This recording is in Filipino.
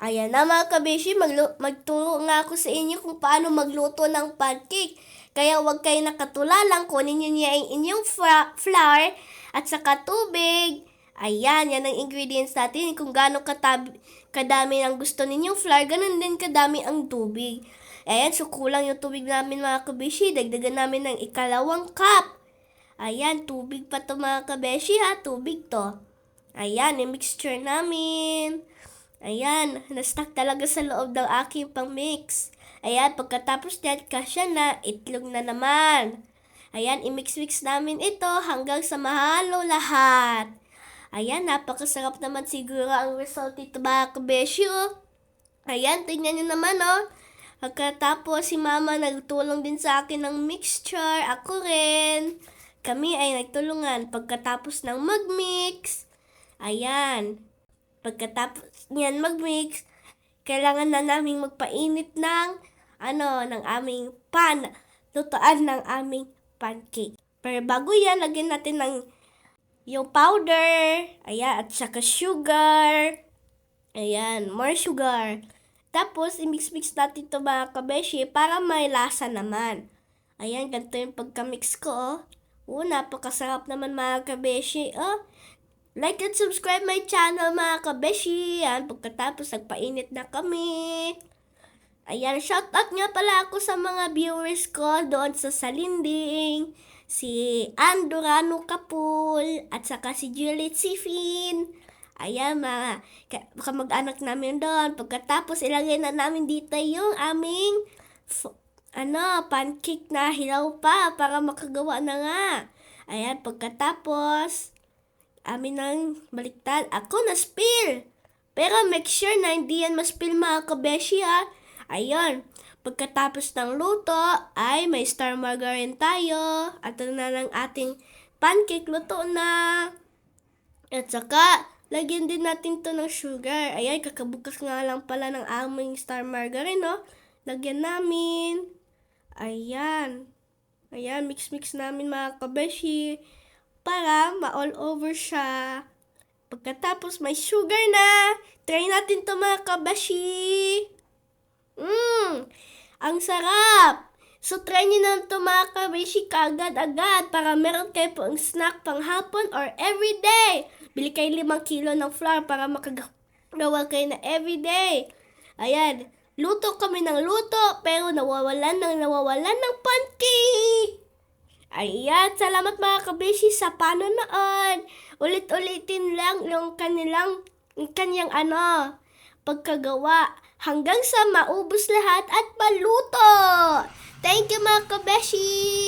Ayan na mga kabeshi, magturo nga ako sa inyo kung paano magluto ng pancake. Kaya huwag kayo nakatulalang, kunin nyo niya ang inyong flour at saka tubig. Ayan, yan ang ingredients natin. Kung gaano kadami ang gusto ninyong flour, ganun din kadami ang tubig. Ayan, so kulang yung tubig namin mga kabeshi. Dagdagan namin ng 2 cup. Ayan, tubig pa to mga kabeshi ha, tubig to. Ayan, yung mixture namin. Ayan, na-stuck talaga sa loob ng aking pang-mix. Ayan, pagkatapos niyan, kasya na, itlog na naman. Ayan, i-mix-mix namin ito hanggang sa mahalo lahat. Ayan, napakasarap naman siguro ang result nito mga kabesyo. Ayan, tingnan nyo naman oh. Pagkatapos si mama nagtulong din sa akin ng mixture, ako rin. Kami ay nagtulungan pagkatapos ng mag-mix. Ayan. Pagkatapos niyan mag-mix, kailangan na naming magpainit ng aming pan, lutuan ng aming pancake. Pero bago yan, lagyan natin ng yung powder, ayan, at saka sugar. Ayan, more sugar. Tapos, i-mix-mix natin ito mga kabeshi para may lasa naman. Ayan, ganito yung pagka-mix ko, oh. Napakasarap naman mga kabeshi, oh. Like and subscribe my channel mga kabeshi. Yan, pagkatapos nagpainit na kami. Ayan, shoutout nga pala ako sa mga viewers ko doon sa Salinding. Si Andorano Kapul at saka si Juliet Sifin. Ayan, mga kamag-anak namin doon. Pagkatapos ilagay na namin dito yung aming pancake na hilaw pa para makagawa na nga. Ayan, pagkatapos amin nang baliktad. Ako na-spill. Pero make sure na hindi yan ma-spill mga kabeshi ha. Ayun. Pagkatapos ng luto ay may star margarine tayo. At na ng ating pancake luto na. At saka, lagyan din natin to ng sugar. Ayan, kakabukas nga lang pala ng aming star margarine no. Lagyan namin. Ayan. Ayan, mix-mix namin mga kabeshi para ma-all over siya. Pagkatapos may sugar na. Try natin to mga kabeshi. Ang sarap. So try nyo na to mga kabeshi kaagad-agad para meron kayo pang snack pang hapon or everyday. Bili kayo 5 kilo ng flour para makagawa kayo na everyday. Ayan, luto kami ng luto pero nawawalan ng pancake. Ayan, salamat mga kabeshi sa panonood. Ulit-ulitin lang yung kanyang pagkagawa hanggang sa maubos lahat at maluto. Thank you mga kabeshi!